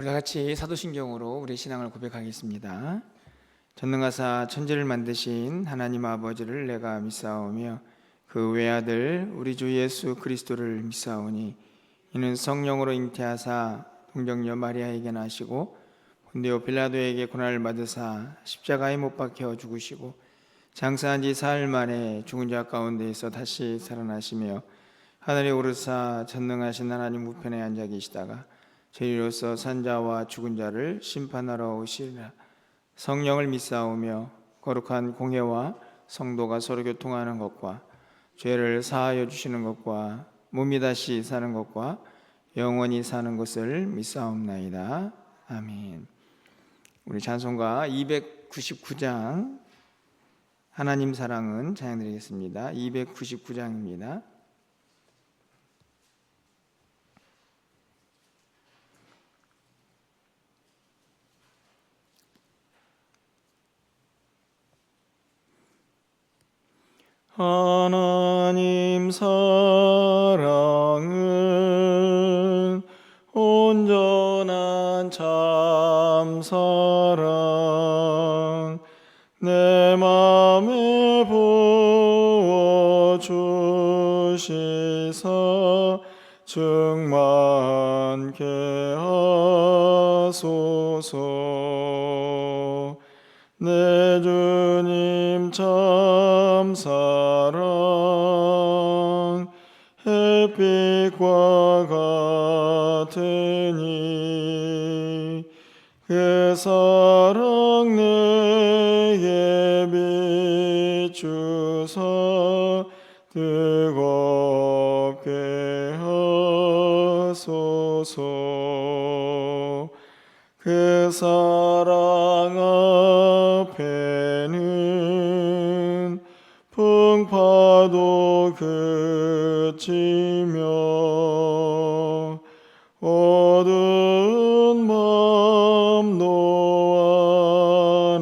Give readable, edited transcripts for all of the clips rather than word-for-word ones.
우리가 같이 사도신경으로 우리 신앙을 고백하겠습니다. 전능하사 천지를 만드신 하나님 아버지를 내가 믿사오며 그 외아들 우리 주 예수 그리스도를 믿사오니 이는 성령으로 잉태하사 동정녀 마리아에게 나시고 본디오 빌라도에게 고난을 받으사 십자가에 못 박혀 죽으시고 장사한 지 사흘 만에 죽은 자 가운데에서 다시 살아나시며 하늘에 오르사 전능하신 하나님 우편에 앉아 계시다가 저희로서 산자와 죽은 자를 심판하러 오시리라. 성령을 믿사오며 거룩한 공회와 성도가 서로 교통하는 것과 죄를 사하여 주시는 것과 몸이 다시 사는 것과 영원히 사는 것을 믿사옵나이다. 아멘. 우리 찬송가 299장 하나님 사랑은 찬양드리겠습니다. 299장입니다. 하나님 사랑은 온전한 참 사랑 내 맘에 부어주시사 충만케 하소서. 내 주님 참 사랑 햇빛과 같으니 그 사랑 내게 비추사 뜨겁게 하소서. 그 사랑 앞에는 풍파도 그치며 어두운 맘도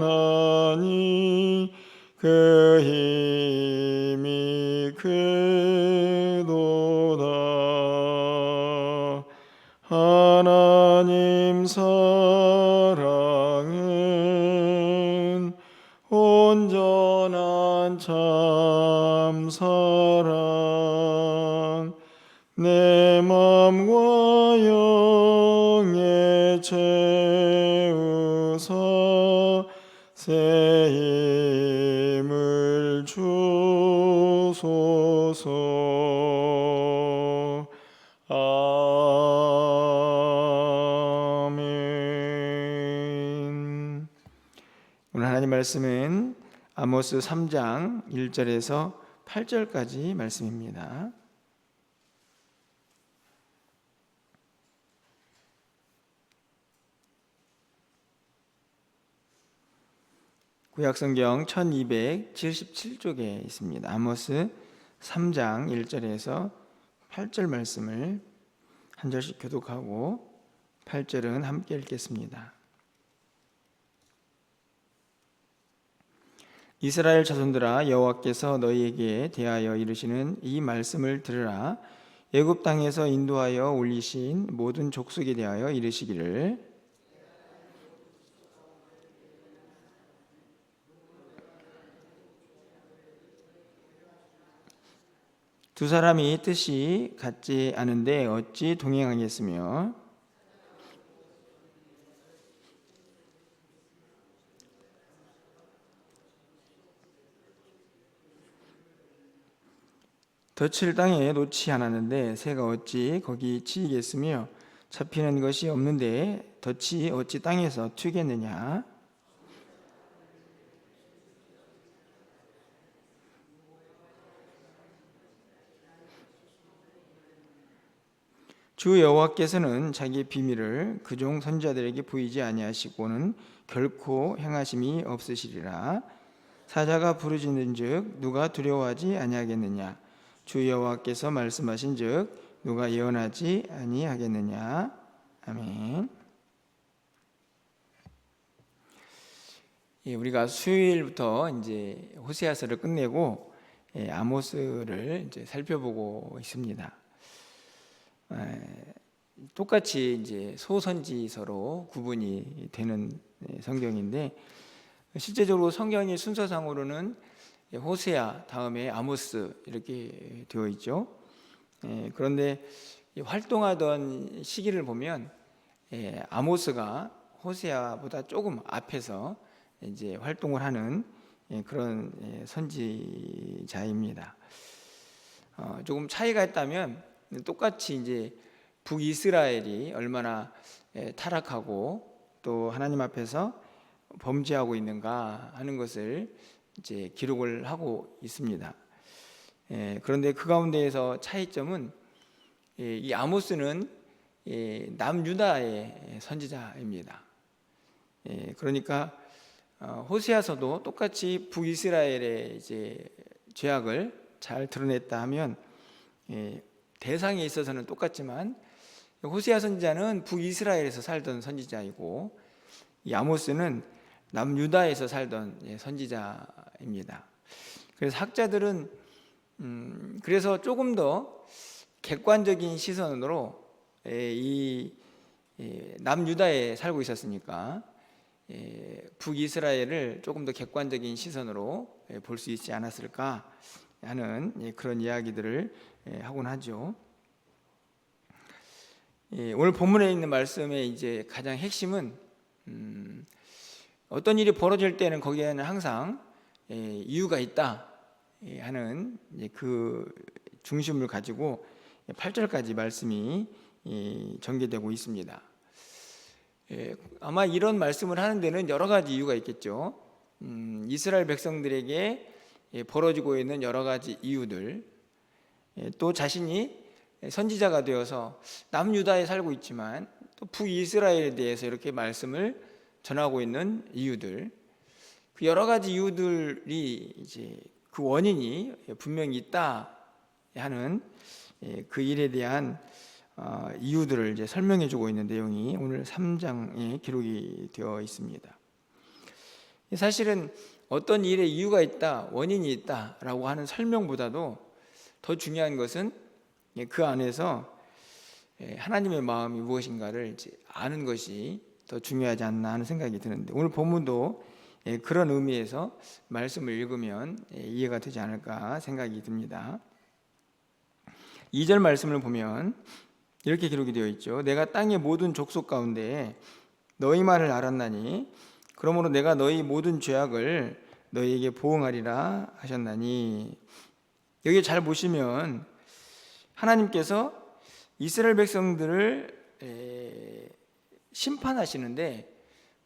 안하니 그 힘이 크도다. 하나님 사랑은 온전한 참 사랑 내 맘과 영에 채우사 새 힘을 주소서. 아멘. 오늘 하나님 말씀은 아모스 3장 1절에서 8절까지 말씀입니다. 구약성경 1277쪽에 있습니다. 아모스 3장 1절에서 8절 말씀을 한 절씩 교독하고 8절은 함께 읽겠습니다. 이스라엘 자손들아, 여호와께서 너희에게 대하여 이르시는 이 말씀을 들으라. 애굽 땅에서 인도하여 올리신 모든 족속에 대하여 이르시기를 두 사람이 뜻이 같지 않은데 어찌 동행하겠으며 덫을 땅에 놓지 않았는데 새가 어찌 거기 치이겠으며 잡히는 것이 없는데 덫이 어찌 땅에서 튀겠느냐. 주 여호와께서는 자기의 비밀을 그종 선지자들에게 보이지 아니하시고는 결코 행하심이 없으시리라. 사자가 부르짖는즉 누가 두려워하지 아니하겠느냐. 주 여호와께서 말씀하신즉 누가 예언하지 아니하겠느냐. 아멘. 우리가 수요일부터 이제 호세아서를 끝내고 아모스를 이제 살펴보고 있습니다. 똑같이 이제 소선지서로 구분이 되는 성경인데, 실제적으로 성경의 순서상으로는 호세아 다음에 아모스 이렇게 되어 있죠. 그런데 활동하던 시기를 보면 아모스가 호세아보다 조금 앞에서 이제 활동을 하는 그런 선지자입니다. 조금 차이가 있다면 똑같이 이제 북이스라엘이 얼마나 타락하고 또 하나님 앞에서 범죄하고 있는가 하는 것을 이제 기록을 하고 있습니다. 그런데 그 가운데에서 차이점은 이 아모스는 남유다의 선지자입니다. 그러니까 호세아서도 똑같이 북이스라엘의 이제 죄악을 잘 드러냈다 하면 대상에 있어서는 똑같지만 호세아 선지자는 북이스라엘에서 살던 선지자이고 이 아모스는 남유다에서 살던 선지자입니다. 그래서 학자들은 그래서 조금 더 객관적인 시선으로 이 남유다에 살고 있었으니까 북이스라엘을 조금 더 객관적인 시선으로 볼 수 있지 않았을까 하는 그런 이야기들을 하곤 하죠. 오늘 본문에 있는 말씀의 이제 가장 핵심은 어떤 일이 벌어질 때는 거기에는 항상 이유가 있다 하는 그 중심을 가지고 8절까지 말씀이 전개되고 있습니다. 아마 이런 말씀을 하는 데는 여러 가지 이유가 있겠죠. 이스라엘 백성들에게 벌어지고 있는 여러 가지 이유들, 또 자신이 선지자가 되어서 남유다에 살고 있지만 또 북이스라엘에 대해서 이렇게 말씀을 전하고 있는 이유들, 그 여러 가지 이유들이 이제 그 원인이 분명히 있다 하는 그 일에 대한 이유들을 이제 설명해주고 있는 내용이 오늘 3장에 기록이 되어 있습니다. 사실은 어떤 일에 이유가 있다, 원인이 있다라고 하는 설명보다도 더 중요한 것은 그 안에서 하나님의 마음이 무엇인가를 이제 아는 것이 더 중요하지 않나 하는 생각이 드는데, 오늘 본문도 그런 의미에서 말씀을 읽으면 이해가 되지 않을까 생각이 듭니다. 2절 말씀을 보면 이렇게 기록이 되어 있죠. 내가 땅의 모든 족속 가운데 너희 말을 알았나니 그러므로 내가 너희 모든 죄악을 너희에게 보응하리라 하셨나니. 여기 잘 보시면 하나님께서 이스라엘 백성들을 심판하시는데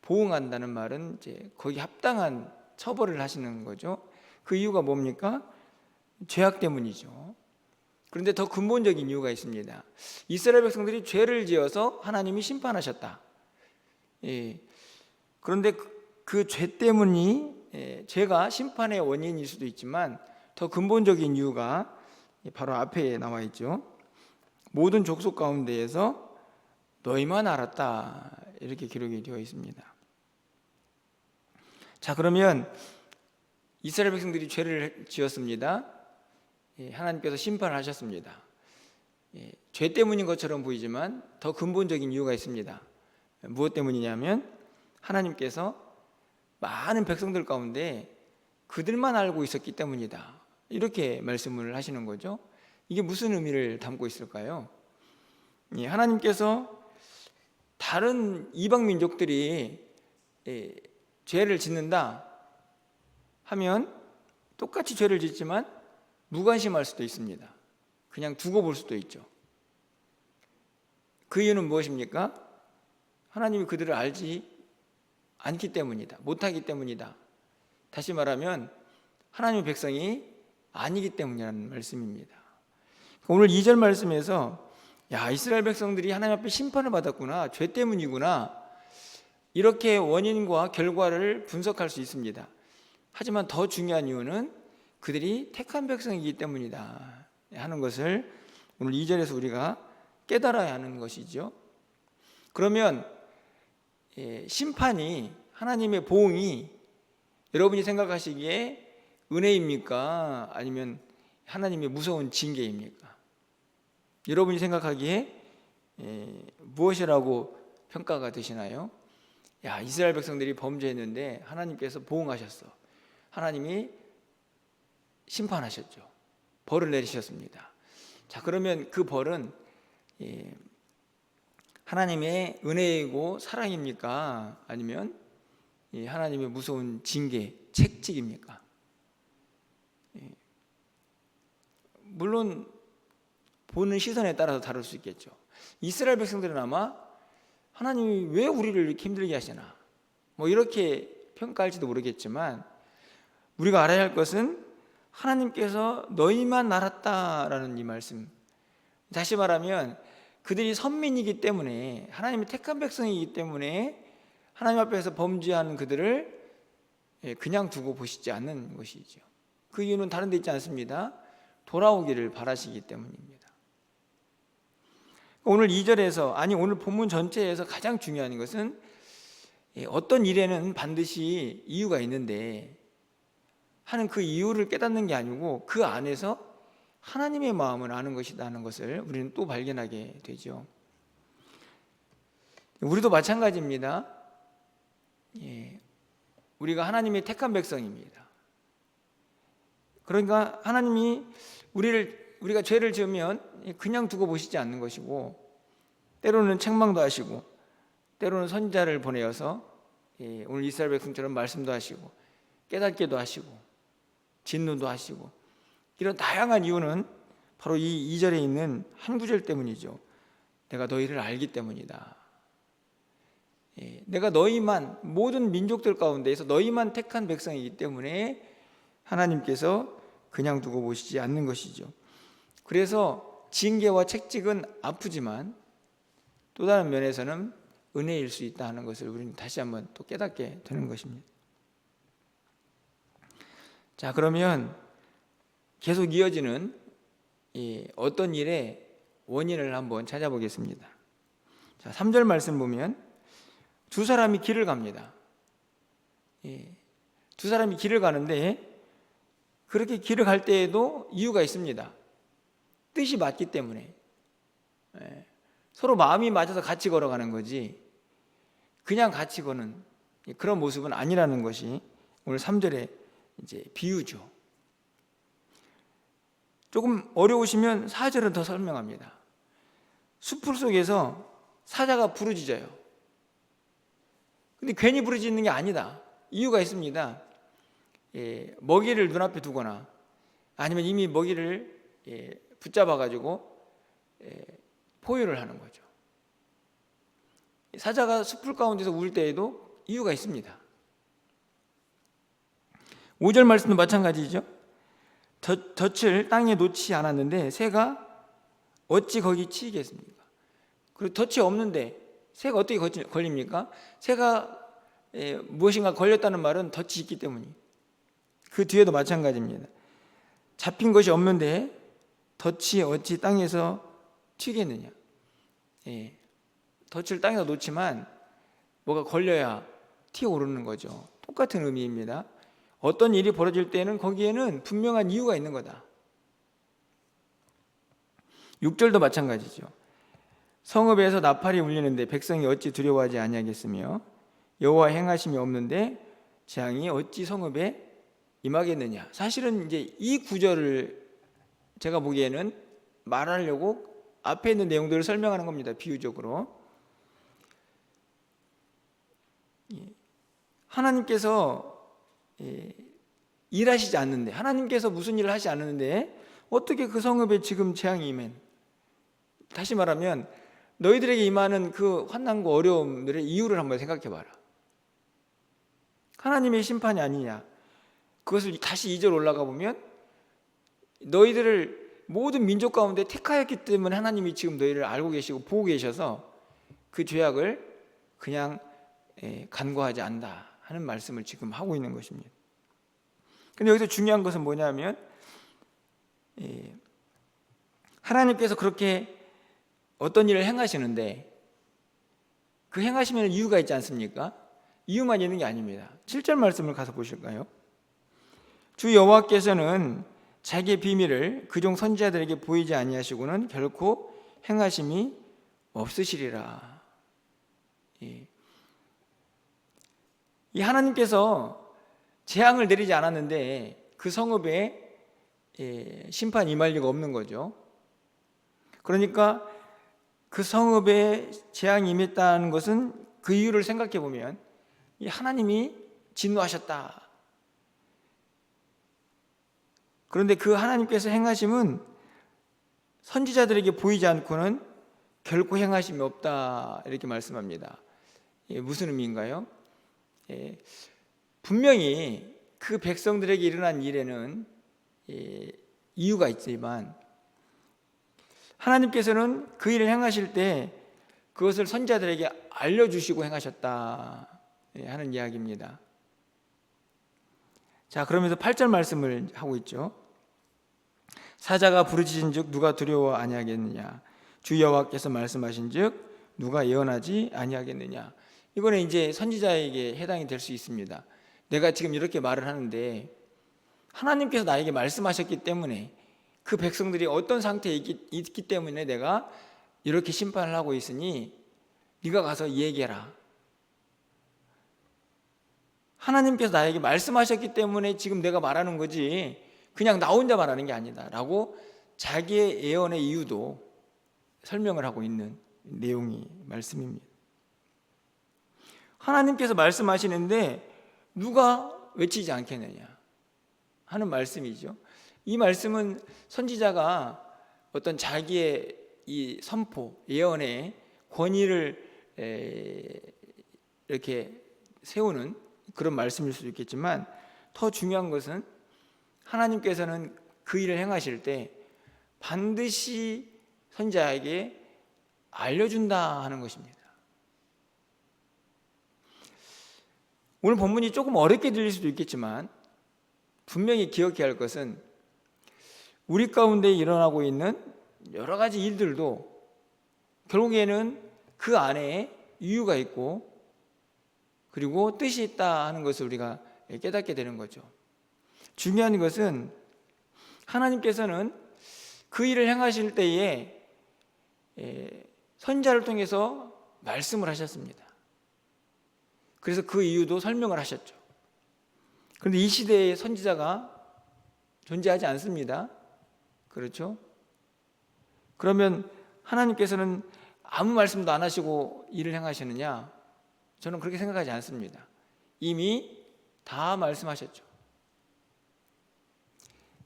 보응한다는 말은 이제 거기 합당한 처벌을 하시는 거죠. 그 이유가 뭡니까? 죄악 때문이죠. 그런데 더 근본적인 이유가 있습니다. 이스라엘 백성들이 죄를 지어서 하나님이 심판하셨다. 그런데 그 죄 때문이 죄가 심판의 원인일 수도 있지만 더 근본적인 이유가 바로 앞에 나와 있죠. 모든 족속 가운데에서 너희만 알았다, 이렇게 기록이 되어 있습니다. 자, 그러면 이스라엘 백성들이 죄를 지었습니다. 하나님께서 심판을 하셨습니다. 죄 때문인 것처럼 보이지만 더 근본적인 이유가 있습니다. 무엇 때문이냐면 하나님께서 많은 백성들 가운데 그들만 알고 있었기 때문이다, 이렇게 말씀을 하시는 거죠. 이게 무슨 의미를 담고 있을까요? 하나님께서 다른 이방 민족들이 죄를 짓는다 하면 똑같이 죄를 짓지만 무관심할 수도 있습니다. 그냥 두고 볼 수도 있죠. 그 이유는 무엇입니까? 하나님이 그들을 알지 않기 때문이다, 못하기 때문이다. 다시 말하면 하나님의 백성이 아니기 때문이라는 말씀입니다. 오늘 2절 말씀에서 이스라엘 백성들이 하나님 앞에 심판을 받았구나, 죄 때문이구나, 이렇게 원인과 결과를 분석할 수 있습니다. 하지만 더 중요한 이유는 그들이 택한 백성이기 때문이다 하는 것을 오늘 2절에서 우리가 깨달아야 하는 것이죠. 그러면 심판이, 하나님의 보응이 여러분이 생각하시기에 은혜입니까? 아니면 하나님의 무서운 징계입니까? 여러분이 생각하기에 무엇이라고 평가가 되시나요? 야, 이스라엘 백성들이 범죄했는데 하나님께서 보응하셨어. 하나님이 심판하셨죠. 벌을 내리셨습니다. 자, 그러면 그 벌은 하나님의 은혜이고 사랑입니까? 아니면 하나님의 무서운 징계, 책찍입니까? 물론 보는 시선에 따라서 다를 수 있겠죠. 이스라엘 백성들은 아마 하나님이 왜 우리를 이렇게 힘들게 하시나 뭐 이렇게 평가할지도 모르겠지만, 우리가 알아야 할 것은 하나님께서 너희만 알았다라는 이 말씀, 다시 말하면 그들이 선민이기 때문에, 하나님의 택한 백성이기 때문에 하나님 앞에서 범죄하는 그들을 그냥 두고 보시지 않는 것이죠. 그 이유는 다른 데 있지 않습니다. 돌아오기를 바라시기 때문입니다. 오늘 2절에서, 아니 오늘 본문 전체에서 가장 중요한 것은 어떤 일에는 반드시 이유가 있는데 하는 그 이유를 깨닫는 게 아니고 그 안에서 하나님의 마음을 아는 것이라는 것을 우리는 또 발견하게 되죠. 우리도 마찬가지입니다. 우리가 하나님의 택한 백성입니다. 그러니까 하나님이 우리가 죄를 지으면 그냥 두고 보시지 않는 것이고, 때로는 책망도 하시고, 때로는 선지자를 보내어서 오늘 이스라엘 백성처럼 말씀도 하시고, 깨닫게도 하시고, 진노도 하시고, 이런 다양한 이유는 바로 이 2절에 있는 한 구절 때문이죠. 내가 너희를 알기 때문이다. 내가 너희만, 모든 민족들 가운데에서 너희만 택한 백성이기 때문에 하나님께서 그냥 두고 보시지 않는 것이죠. 그래서 징계와 책찍은 아프지만 또 다른 면에서는 은혜일 수 있다 하는 것을 우리는 다시 한번 또 깨닫게 되는 것입니다. 자, 그러면 계속 이어지는 어떤 일의 원인을 한번 찾아보겠습니다. 자, 3절 말씀 보면 두 사람이 길을 갑니다. 두 사람이 길을 가는데 그렇게 길을 갈 때에도 이유가 있습니다. 뜻이 맞기 때문에. 서로 마음이 맞아서 같이 걸어가는 거지 그냥 같이 거는 그런 모습은 아니라는 것이 오늘 3절의 이제 비유죠. 조금 어려우시면 4절은 더 설명합니다. 숲풀 속에서 사자가 부르짖어요. 근데 괜히 부르짖는 게 아니다. 이유가 있습니다. 먹이를 눈앞에 두거나 아니면 이미 먹이를 붙잡아가지고 포효를 하는 거죠. 사자가 숲풀 가운데서 울 때에도 이유가 있습니다. 5절 말씀도 마찬가지죠. 덫을 땅에 놓지 않았는데 새가 어찌 거기 치이겠습니까? 그리고 덫이 없는데 새가 어떻게 걸립니까? 새가 무엇인가 걸렸다는 말은 덫이 있기 때문이. 그 뒤에도 마찬가지입니다. 잡힌 것이 없는데 덫이 어찌 땅에서 튀겠느냐. 덫을 땅에다 놓지만 뭐가 걸려야 튀어오르는 거죠. 똑같은 의미입니다. 어떤 일이 벌어질 때는 거기에는 분명한 이유가 있는 거다. 6절도 마찬가지죠. 성읍에서 나팔이 울리는데 백성이 어찌 두려워하지 아니하겠으며 여호와 행하심이 없는데 재앙이 어찌 성읍에 임하겠느냐. 사실은 이제 이 구절을 제가 보기에는 말하려고 앞에 있는 내용들을 설명하는 겁니다. 비유적으로. 하나님께서 일하시지 않는데, 하나님께서 무슨 일을 하지 않는데 어떻게 그 성읍에 지금 재앙이 임한, 다시 말하면 너희들에게 임하는 그 환난과 어려움들의 이유를 한번 생각해 봐라. 하나님의 심판이 아니냐. 그것을 다시 2절 올라가 보면 너희들을 모든 민족 가운데 택하였기 때문에 하나님이 지금 너희를 알고 계시고 보고 계셔서 그 죄악을 그냥 간과하지 않는다 하는 말씀을 지금 하고 있는 것입니다. 근데 여기서 중요한 것은 뭐냐면 하나님께서 그렇게 어떤 일을 행하시는데 그 행하시면 이유가 있지 않습니까? 이유만 있는 게 아닙니다. 7절 말씀을 가서 보실까요? 주 여호와께서는 자기의 비밀을 그종 선지자들에게 보이지 아니하시고는 결코 행하심이 없으시리라. 이 하나님께서 재앙을 내리지 않았는데 그 성읍에 심판이 임할 리가 없는 거죠. 그러니까 그 성읍에 재앙이 임했다는 것은 그 이유를 생각해 보면 이 하나님이 진노하셨다. 그런데 그 하나님께서 행하심은 선지자들에게 보이지 않고는 결코 행하심이 없다, 이렇게 말씀합니다. 무슨 의미인가요? 분명히 그 백성들에게 일어난 일에는 이유가 있지만 하나님께서는 그 일을 행하실 때 그것을 선지자들에게 알려주시고 행하셨다 하는 이야기입니다. 자, 그러면서 8절 말씀을 하고 있죠. 사자가 부르짖은즉 누가 두려워 아니하겠느냐, 주 여호와께서 말씀하신즉 누가 예언하지 아니하겠느냐. 이거는 이제 선지자에게 해당이 될 수 있습니다. 내가 지금 이렇게 말을 하는데 하나님께서 나에게 말씀하셨기 때문에 그 백성들이 어떤 상태에 있기 때문에 내가 이렇게 심판을 하고 있으니 네가 가서 얘기해라. 하나님께서 나에게 말씀하셨기 때문에 지금 내가 말하는 거지 그냥 나 혼자 말하는 게 아니다 라고 자기의 예언의 이유도 설명을 하고 있는 내용이 말씀입니다. 하나님께서 말씀하시는데 누가 외치지 않겠느냐 하는 말씀이죠. 이 말씀은 선지자가 어떤 자기의 이 선포, 예언의 권위를 이렇게 세우는 그런 말씀일 수도 있겠지만 더 중요한 것은 하나님께서는 그 일을 행하실 때 반드시 선지자에게 알려준다 하는 것입니다. 오늘 본문이 조금 어렵게 들릴 수도 있겠지만 분명히 기억해야 할 것은 우리 가운데 일어나고 있는 여러 가지 일들도 결국에는 그 안에 이유가 있고 그리고 뜻이 있다 하는 것을 우리가 깨닫게 되는 거죠. 중요한 것은 하나님께서는 그 일을 행하실 때에 선지자를 통해서 말씀을 하셨습니다. 그래서 그 이유도 설명을 하셨죠. 그런데 이 시대에 선지자가 존재하지 않습니다. 그렇죠? 그러면 하나님께서는 아무 말씀도 안 하시고 일을 행하시느냐? 저는 그렇게 생각하지 않습니다. 이미 다 말씀하셨죠.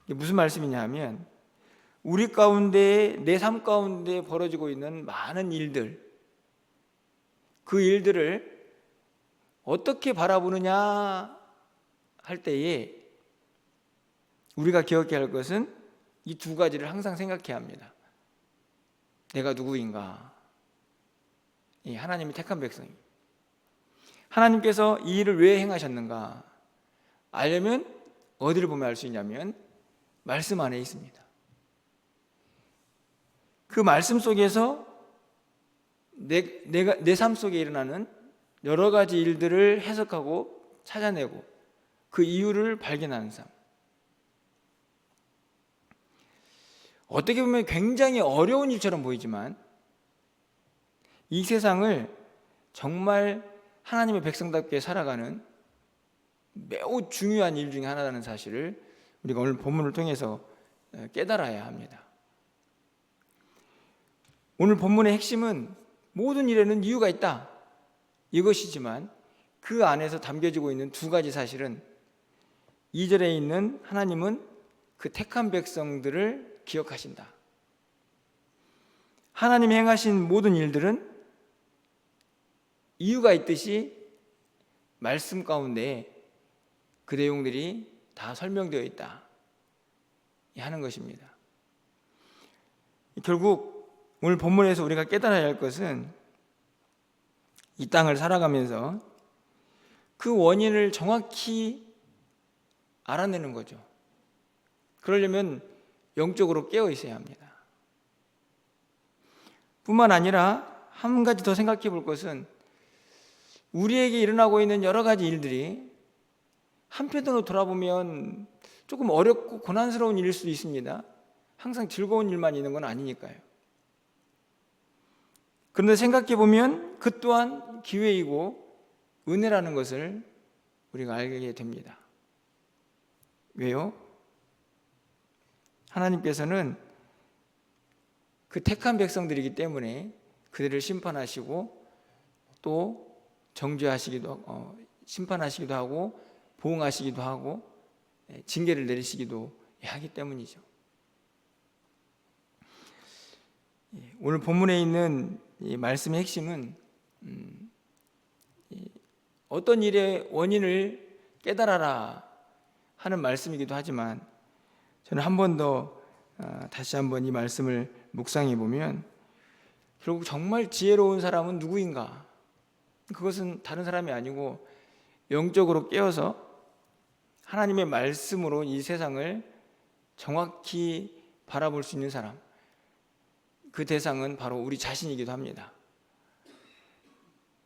이게 무슨 말씀이냐 하면 우리 가운데, 내 삶 가운데 벌어지고 있는 많은 일들, 그 일들을 어떻게 바라보느냐 할 때에 우리가 기억해야 할 것은 이 두 가지를 항상 생각해야 합니다. 내가 누구인가? 이 하나님이 택한 백성이 하나님께서 이 일을 왜 행하셨는가 알려면 어디를 보면 알 수 있냐면 말씀 안에 있습니다. 그 말씀 속에서 내 삶 속에 일어나는 여러 가지 일들을 해석하고 찾아내고 그 이유를 발견하는 삶. 어떻게 보면 굉장히 어려운 일처럼 보이지만 이 세상을 정말 하나님의 백성답게 살아가는 매우 중요한 일 중에 하나라는 사실을 우리가 오늘 본문을 통해서 깨달아야 합니다. 오늘 본문의 핵심은 모든 일에는 이유가 있다 이것이지만 그 안에서 담겨지고 있는 두 가지 사실은 2절에 있는 하나님은 그 택한 백성들을 기억하신다. 하나님이 행하신 모든 일들은 이유가 있듯이 말씀 가운데 그 내용들이 다 설명되어 있다 하는 것입니다. 결국 오늘 본문에서 우리가 깨달아야 할 것은 이 땅을 살아가면서 그 원인을 정확히 알아내는 거죠. 그러려면 영적으로 깨어 있어야 합니다. 뿐만 아니라 한 가지 더 생각해 볼 것은 우리에게 일어나고 있는 여러 가지 일들이 한편으로 돌아보면 조금 어렵고 고난스러운 일일 수도 있습니다. 항상 즐거운 일만 있는 건 아니니까요. 그런데 생각해 보면 그 또한 기회이고 은혜라는 것을 우리가 알게 됩니다. 왜요? 하나님께서는 그 택한 백성들이기 때문에 그들을 심판하시고 또 정죄하시기도 심판하시기도 하고 보응하시기도 하고 징계를 내리시기도 하기 때문이죠. 오늘 본문에 있는 이 말씀의 핵심은 어떤 일의 원인을 깨달아라 하는 말씀이기도 하지만, 저는 한 번 더 다시 한번 이 말씀을 묵상해 보면 결국 정말 지혜로운 사람은 누구인가? 그것은 다른 사람이 아니고 영적으로 깨어서 하나님의 말씀으로 이 세상을 정확히 바라볼 수 있는 사람, 그 대상은 바로 우리 자신이기도 합니다.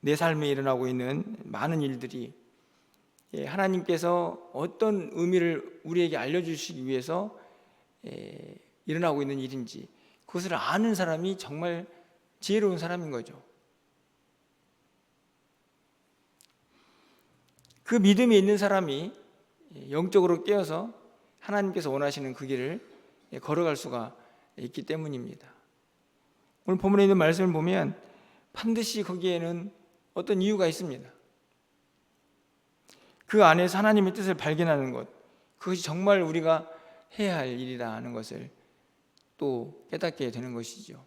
내 삶에 일어나고 있는 많은 일들이 하나님께서 어떤 의미를 우리에게 알려주시기 위해서 일어나고 있는 일인지 그것을 아는 사람이 정말 지혜로운 사람인 거죠. 그 믿음이 있는 사람이 영적으로 깨어서 하나님께서 원하시는 그 길을 걸어갈 수가 있기 때문입니다. 오늘 본문에 있는 말씀을 보면 반드시 거기에는 어떤 이유가 있습니다. 그 안에서 하나님의 뜻을 발견하는 것, 그것이 정말 우리가 해야 할 일이라는 것을 또 깨닫게 되는 것이죠.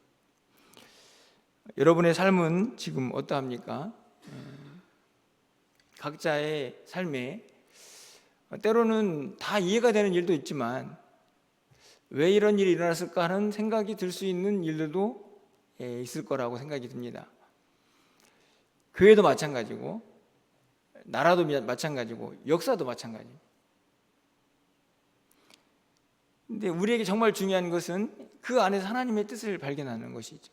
여러분의 삶은 지금 어떠합니까? 각자의 삶에 때로는 다 이해가 되는 일도 있지만 왜 이런 일이 일어났을까 하는 생각이 들 수 있는 일들도 있을 거라고 생각이 듭니다. 교회도 마찬가지고 나라도 마찬가지고 역사도 마찬가지입니다. 근데 우리에게 정말 중요한 것은 그 안에서 하나님의 뜻을 발견하는 것이죠.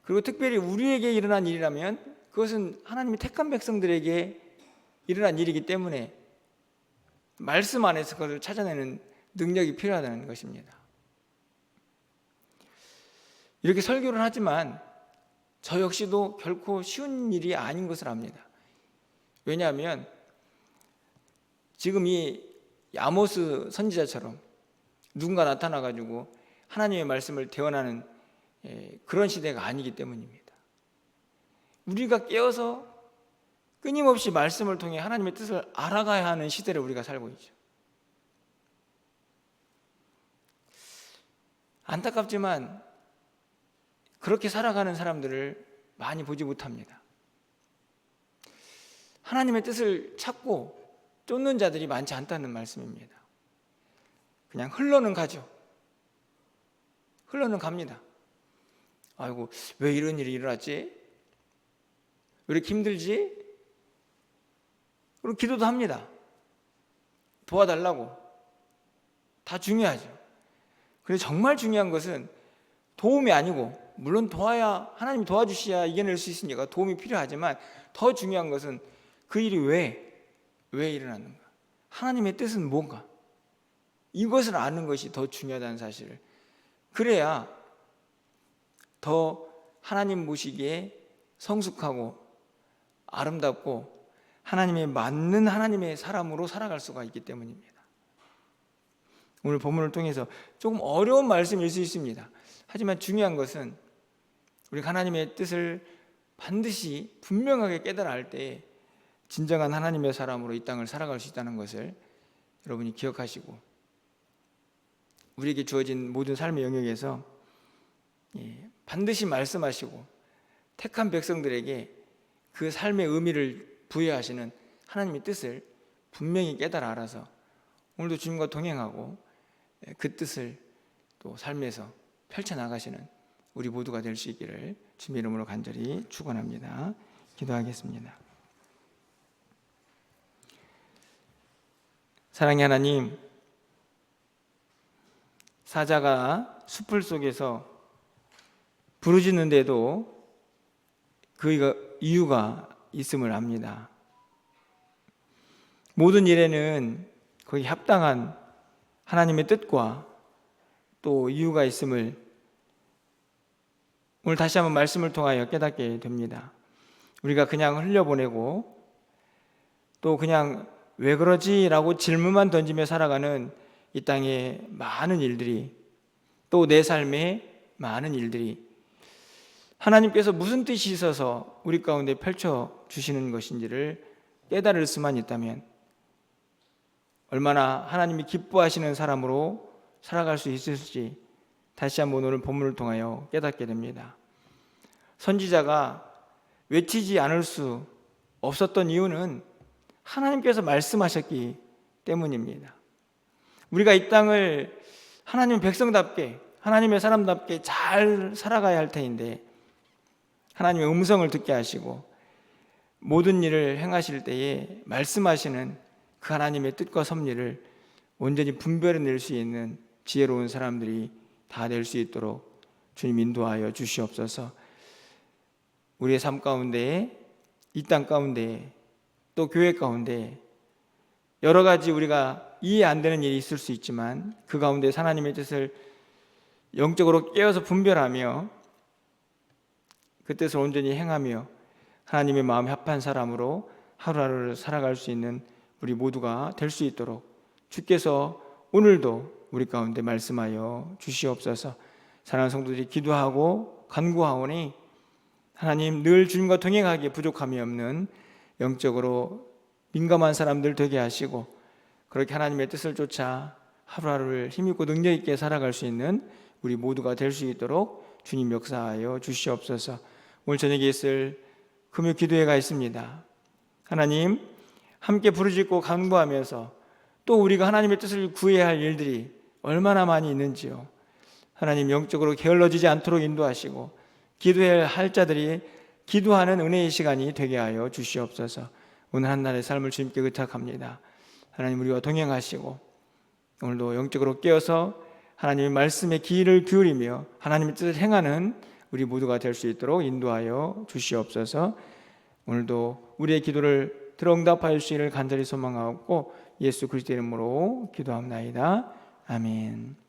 그리고 특별히 우리에게 일어난 일이라면 그것은 하나님의 택한 백성들에게 일어난 일이기 때문에 말씀 안에서 그것을 찾아내는 능력이 필요하다는 것입니다. 이렇게 설교를 하지만 저 역시도 결코 쉬운 일이 아닌 것을 압니다. 왜냐하면 지금 이 아모스 선지자처럼 누군가 나타나가지고 하나님의 말씀을 대언하는 그런 시대가 아니기 때문입니다. 우리가 깨어서 끊임없이 말씀을 통해 하나님의 뜻을 알아가야 하는 시대를 우리가 살고 있죠. 안타깝지만 그렇게 살아가는 사람들을 많이 보지 못합니다. 하나님의 뜻을 찾고 쫓는 자들이 많지 않다는 말씀입니다. 그냥 흘러는 가죠. 흘러는 갑니다. 아이고, 왜 이런 일이 일어났지? 왜 이렇게 힘들지? 그리고 기도도 합니다. 도와달라고. 다 중요하죠. 그런데 정말 중요한 것은 도움이 아니고, 물론 도와야, 하나님이 도와주셔야 이겨낼 수 있으니까 도움이 필요하지만 더 중요한 것은 그 일이 왜 일어났는가? 하나님의 뜻은 뭔가? 이것을 아는 것이 더 중요하다는 사실을, 그래야 더 하나님 보시기에 성숙하고 아름답고 하나님에 맞는 하나님의 사람으로 살아갈 수가 있기 때문입니다. 오늘 본문을 통해서 조금 어려운 말씀일 수 있습니다. 하지만 중요한 것은 우리가 하나님의 뜻을 반드시 분명하게 깨달아 알 때에 진정한 하나님의 사람으로 이 땅을 살아갈 수 있다는 것을 여러분이 기억하시고, 우리에게 주어진 모든 삶의 영역에서 반드시 말씀하시고 택한 백성들에게 그 삶의 의미를 부여하시는 하나님의 뜻을 분명히 깨달아 알아서 오늘도 주님과 동행하고 그 뜻을 또 삶에서 펼쳐나가시는 우리 모두가 될 수 있기를 주님의 이름으로 간절히 축원합니다. 기도하겠습니다. 사랑의 하나님, 사자가 숲을 속에서 부르짖는데도 그 이유가 있음을 압니다. 모든 일에는 거기 합당한 하나님의 뜻과 또 이유가 있음을 오늘 다시 한번 말씀을 통하여 깨닫게 됩니다. 우리가 그냥 흘려보내고 또 그냥 왜 그러지? 라고 질문만 던지며 살아가는 이 땅의 많은 일들이, 또 내 삶의 많은 일들이 하나님께서 무슨 뜻이 있어서 우리 가운데 펼쳐주시는 것인지를 깨달을 수만 있다면 얼마나 하나님이 기뻐하시는 사람으로 살아갈 수 있을지 다시 한번 오늘 본문을 통하여 깨닫게 됩니다. 선지자가 외치지 않을 수 없었던 이유는 하나님께서 말씀하셨기 때문입니다. 우리가 이 땅을 하나님의 백성답게, 하나님의 사람답게 잘 살아가야 할 터인데 하나님의 음성을 듣게 하시고 모든 일을 행하실 때에 말씀하시는 그 하나님의 뜻과 섭리를 온전히 분별해낼 수 있는 지혜로운 사람들이 다 될 수 있도록 주님 인도하여 주시옵소서. 우리의 삶 가운데, 이 땅 가운데, 또 교회 가운데 여러 가지 우리가 이해 안 되는 일이 있을 수 있지만 그 가운데 하나님의 뜻을 영적으로 깨어서 분별하며 그 뜻을 온전히 행하며 하나님의 마음에 합한 사람으로 하루하루를 살아갈 수 있는 우리 모두가 될 수 있도록 주께서 오늘도 우리 가운데 말씀하여 주시옵소서. 사랑하는 성도들이 기도하고 간구하오니 하나님 늘 주님과 동행하기에 부족함이 없는 영적으로 민감한 사람들 되게 하시고 그렇게 하나님의 뜻을 쫓아 하루하루를 힘있고 능력 있게 살아갈 수 있는 우리 모두가 될 수 있도록 주님 역사하여 주시옵소서. 오늘 저녁에 있을 금요 기도회가 있습니다. 하나님 함께 부르짖고 간구하면서 또 우리가 하나님의 뜻을 구해야 할 일들이 얼마나 많이 있는지요. 하나님 영적으로 게을러지지 않도록 인도하시고 기도해야 할 자들이 기도하는 은혜의 시간이 되게 하여 주시옵소서. 오늘 한날의 삶을 주님께 의탁합니다. 하나님 우리와 동행하시고 오늘도 영적으로 깨어서 하나님의 말씀에 귀를 기울이며 하나님의 뜻을 행하는 우리 모두가 될 수 있도록 인도하여 주시옵소서. 오늘도 우리의 기도를 들어 응답하여 주시기를 간절히 소망하고 예수 그리스도의 이름으로 기도합나이다. 아멘.